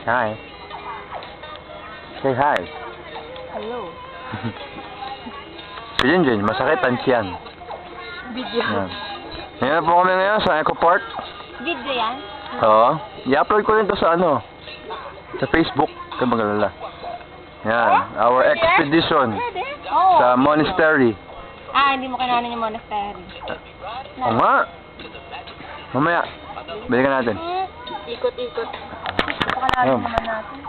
Hi. Say hi. Hello. Si Jinjin, masakit ang tiyan. Video. Yan. Ngayon po kami ngayon sa Eco Park. Video yan? Oo. I-upload ko rin to sa sa Facebook. Kaya magalala. Yan. Our expedition Oo. sa monastery. Hindi mo kailangan yung monastery. Oo nga. Mamaya. Balikan natin. Ikot-ikot. Ayun. naman natin.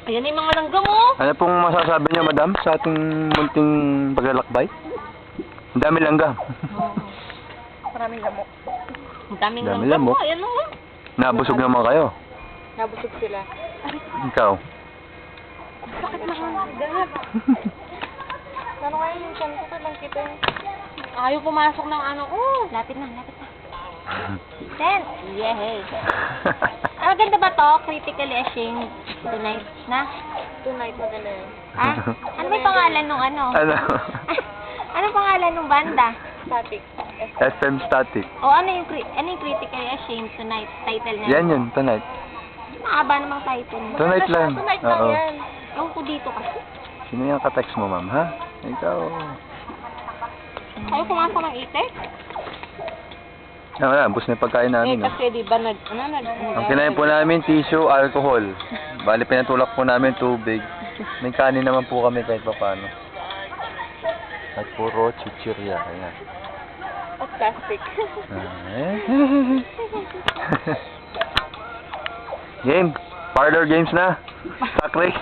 Ayan yung mga langgam mo. Ano pong masasabi niyo, madam, sa ating munting paglalakbay? Ang dami langgam. Maraming lamok. Ang daming Dami langgam mo. lamok. Ayan mo. Nabusog naman kayo. Nabusog sila. Ikaw. Bakit nakagagat? Ano kaya yung chan ko lang kita yun? Ayaw pumasok ng ano ko. Lapit na, lapit na. Ten. Yehey. Ganda ba to? Critically ashamed tonight na? Tonight maganda yun. Ano ba yung pangalan nung ano? Ano? Ano pangalan nung banda? Static. FM Static. O ano yung critically ashamed tonight title na? Yan yun, tonight. Mahaba namang title mo. Tonight lang. Tonight lang Oo. yan. Ewan ko dito kasi. Sino yung ka-text mo, ma'am, ha? Ikaw. Ayaw pumasok ng itek? Wala, bus na yung pagkain namin. No? Kasi di ba Ang kinain po namin, tissue, alcohol. Bali, pinatulak po namin tubig. May kanin naman po kami kahit pa paano. At puro chichirya. Ayan. At plastic. Game. Parlor games na. Sack race.